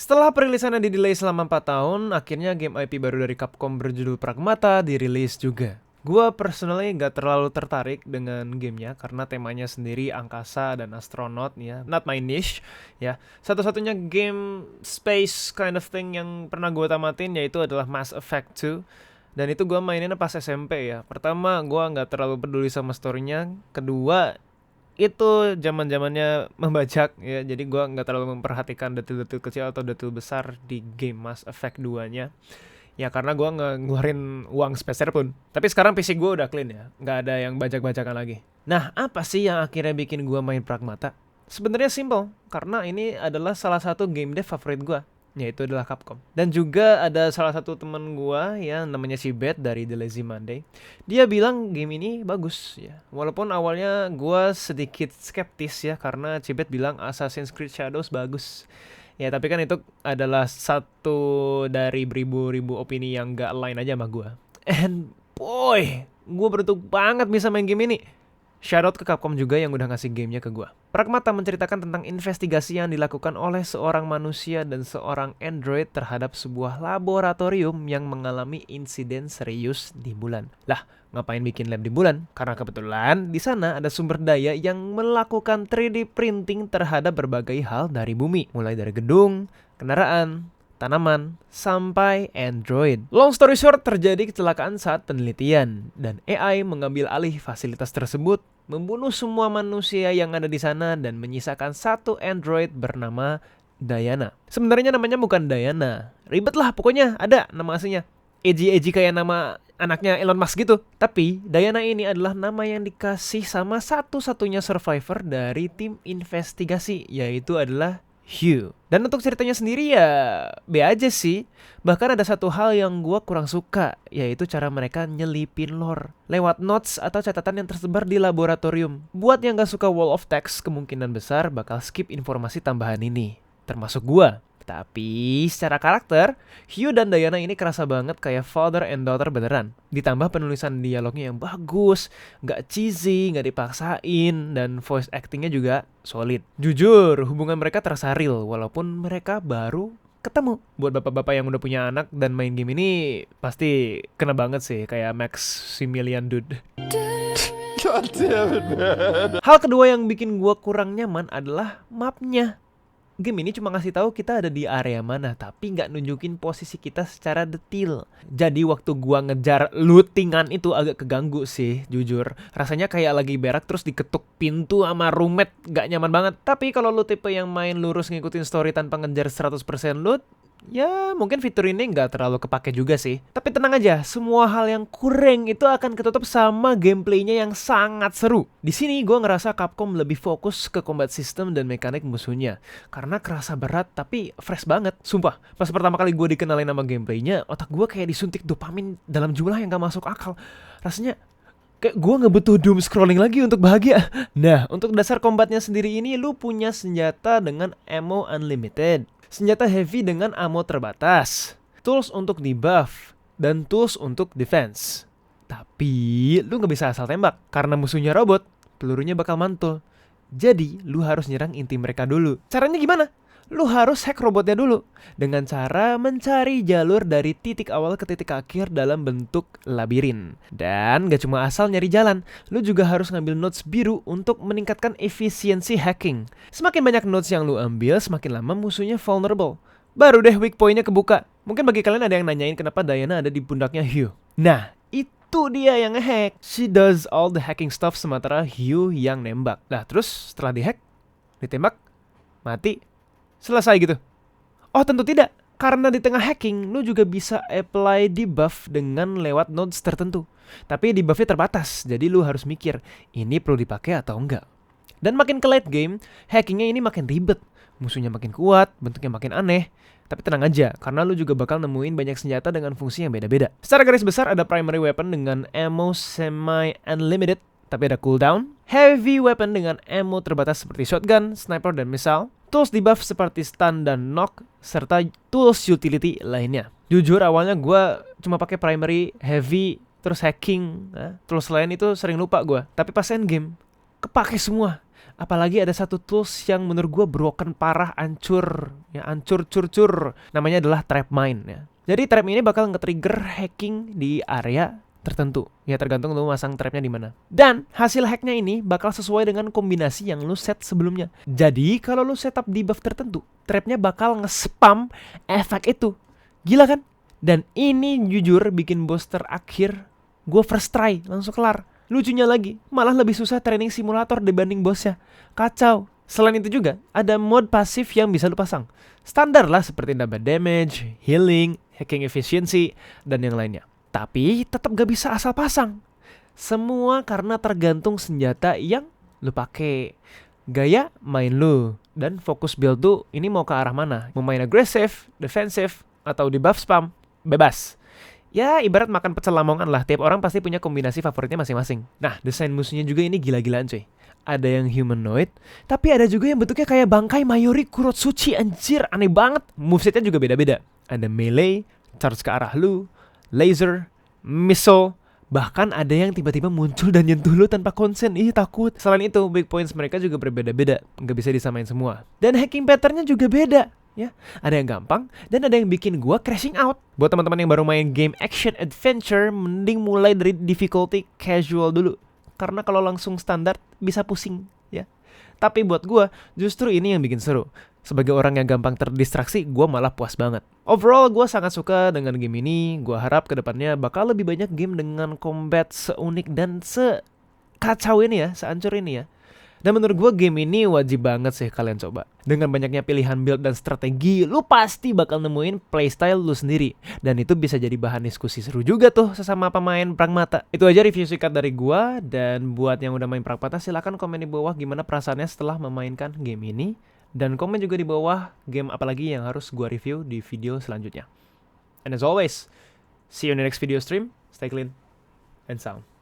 Setelah perilisannya di-delay selama 4 tahun, akhirnya game IP baru dari Capcom berjudul Pragmata dirilis juga. Gua personally nggak terlalu tertarik dengan gamenya karena temanya sendiri angkasa dan astronot ya, not my niche ya. Satu-satunya game space kind of thing yang pernah gua tamatin yaitu adalah Mass Effect 2. Dan itu gua maininnya pas SMP ya. Pertama, gua nggak terlalu peduli sama storynya. Kedua, itu zaman-zamannya membajak ya. Jadi gua nggak terlalu memperhatikan detail-detail kecil atau detail besar di game Mass Effect 2-nya. Ya karena gua nggak ngeluarin uang sepeser pun. Tapi sekarang PC gua udah clean ya. Nggak ada yang bajak-bajakan lagi. Nah, apa sih yang akhirnya bikin gua main Pragmata? Sebenarnya simple. Karena ini adalah salah satu game dev favorit gua, yaitu adalah Capcom. Dan juga ada salah satu temen gua ya, namanya si Bet dari The Lazy Monday. Dia bilang game ini bagus ya. Walaupun awalnya gua sedikit skeptis ya, karena Cibet bilang Assassin's Creed Shadows bagus. Ya tapi kan itu adalah satu dari beribu-ribu opini yang gak align aja sama gua. And boy, gua beruntung banget bisa main game ini. Shoutout ke Capcom juga yang udah ngasih gamenya ke gua. Pragmata menceritakan tentang investigasi yang dilakukan oleh seorang manusia dan seorang android terhadap sebuah laboratorium yang mengalami insiden serius di bulan. Lah, ngapain bikin lab di bulan? Karena kebetulan di sana ada sumber daya yang melakukan 3D printing terhadap berbagai hal dari bumi, mulai dari gedung, kendaraan, tanaman, sampai android. Long story short, terjadi kecelakaan saat penelitian, dan AI mengambil alih fasilitas tersebut, membunuh semua manusia yang ada di sana, dan menyisakan satu android bernama Diana. Sebenarnya namanya bukan Diana. Ribet lah, pokoknya ada nama aslinya. Edgy kayak nama anaknya Elon Musk gitu. Tapi Diana ini adalah nama yang dikasih sama satu-satunya survivor dari tim investigasi, yaitu adalah Hugh. Dan untuk ceritanya sendiri ya B aja sih. Bahkan ada satu hal yang gua kurang suka, yaitu cara mereka nyelipin lore lewat notes atau catatan yang tersebar di laboratorium. Buat yang gak suka wall of text, kemungkinan besar bakal skip informasi tambahan ini, termasuk gua. Tapi secara karakter, Hugh dan Diana ini kerasa banget kayak father and daughter beneran. Ditambah penulisan dialognya yang bagus, gak cheesy, gak dipaksain, dan voice actingnya juga solid. Jujur, hubungan mereka terasa real walaupun mereka baru ketemu. Buat bapak-bapak yang udah punya anak dan main game ini pasti kena banget sih, kayak Maximilian Dude. God damn it, man. Hal kedua yang bikin gua kurang nyaman adalah mapnya. Game ini cuma ngasih tahu kita ada di area mana, tapi nggak nunjukin posisi kita secara detail. Jadi waktu gua ngejar lootingan itu agak keganggu sih, jujur. Rasanya kayak lagi berak terus diketuk pintu sama roommate, nggak nyaman banget. Tapi kalau lu tipe yang main lurus ngikutin story tanpa ngejar 100% loot, ya mungkin fitur ini nggak terlalu kepake juga sih. Tapi tenang aja, semua hal yang kurang itu akan ketutup sama gameplaynya yang sangat seru. Di sini gue ngerasa Capcom lebih fokus ke combat system dan mekanik musuhnya, karena kerasa berat tapi fresh banget. Sumpah, pas pertama kali gue dikenalin sama gameplaynya, otak gue kayak disuntik dopamin dalam jumlah yang gak masuk akal. Rasanya kayak gue gak butuh doom scrolling lagi untuk bahagia. Nah, untuk dasar combatnya sendiri ini, lu punya senjata dengan ammo unlimited, senjata heavy dengan ammo terbatas, tools untuk debuff, dan tools untuk defense. Tapi lu gak bisa asal tembak, karena musuhnya robot, pelurunya bakal mantul. Jadi lu harus nyerang inti mereka dulu. Caranya gimana? Lu harus hack robotnya dulu dengan cara mencari jalur dari titik awal ke titik akhir dalam bentuk labirin. Dan gak cuma asal nyari jalan, lu juga harus ngambil notes biru untuk meningkatkan efisiensi hacking. Semakin banyak notes yang lu ambil, semakin lama musuhnya vulnerable. Baru deh weak point-nya kebuka. Mungkin bagi kalian ada yang nanyain kenapa Diana ada di pundaknya Hugh. Nah, itu dia yang ngehack. She does all the hacking stuff sementara Hugh yang nembak. Nah terus setelah dihack, ditembak, mati, selesai gitu. Oh tentu tidak, karena di tengah hacking lu juga bisa apply debuff dengan lewat nodes tertentu. Tapi debuffnya terbatas, jadi lu harus mikir ini perlu dipakai atau enggak. Dan makin ke late game, hackingnya ini makin ribet, musuhnya makin kuat, bentuknya makin aneh. Tapi tenang aja, karena lu juga bakal nemuin banyak senjata dengan fungsi yang beda-beda. Secara garis besar ada primary weapon dengan ammo semi-unlimited, tapi ada cooldown. Heavy weapon dengan ammo terbatas seperti shotgun, sniper, dan missile. Tools debuff seperti stun dan knock, serta tools utility lainnya. Jujur awalnya gue cuma pakai primary, heavy, terus hacking. Tools lain itu sering lupa gue. Tapi pas endgame, kepake semua. Apalagi ada satu tools yang menurut gue broken parah, hancur, ya hancur curcur. Namanya adalah trap mine ya. Jadi trap ini bakal nge-trigger hacking di area tertentu. Ya tergantung lu masang trapnya di mana. Dan hasil hacknya ini bakal sesuai dengan kombinasi yang lu set sebelumnya. Jadi kalau lu setup debuff tertentu, trapnya bakal nge-spam efek itu. Gila kan? Dan ini jujur bikin boss terakhir gue first try langsung kelar. Lucunya lagi, malah lebih susah training simulator dibanding bosnya. Kacau. Selain itu juga, ada mod pasif yang bisa lu pasang. Standar lah seperti nambah damage, healing, hacking efficiency, dan yang lainnya. Tapi tetap gak bisa asal pasang. Semua karena tergantung senjata yang lu pakai. Gaya main lu. Dan fokus build tuh ini mau ke arah mana? Mau main agresif, defensif, atau di buff spam? Bebas. Ya ibarat makan pecel lamongan lah. Tiap orang pasti punya kombinasi favoritnya masing-masing. Nah desain musuhnya juga ini gila-gilaan cuy. Ada yang humanoid, tapi ada juga yang bentuknya kayak bangkai Mayuri Kurotsuchi. Anjir aneh banget. Movesetnya juga beda-beda. Ada melee, charge ke arah lu, laser, missile, bahkan ada yang tiba-tiba muncul dan nyentuh lu tanpa konsen. Ih takut. Selain itu big points mereka juga berbeda-beda, nggak bisa disamain semua. Dan hacking patternnya juga beda ya. Ada yang gampang dan ada yang bikin gua crashing out. Buat teman-teman yang baru main game action adventure, mending mulai dari difficulty casual dulu. Karena kalau langsung standar bisa pusing ya. Tapi buat gua justru ini yang bikin seru. Sebagai orang yang gampang terdistraksi, gue malah puas banget. Overall, gue sangat suka dengan game ini. Gue harap kedepannya bakal lebih banyak game dengan combat seunik dan sekacau ini ya, seancur ini ya. Dan menurut gue game ini wajib banget sih kalian coba. Dengan banyaknya pilihan build dan strategi, lu pasti bakal nemuin playstyle lu sendiri. Dan itu bisa jadi bahan diskusi seru juga tuh sesama pemain Pragmata. Itu aja review singkat dari gue. Dan buat yang udah main Pragmata, silahkan komen di bawah gimana perasaannya setelah memainkan game ini. Dan komen juga di bawah game apalagi yang harus gue review di video selanjutnya. And as always, see you in the next video stream. Stay clean and sound.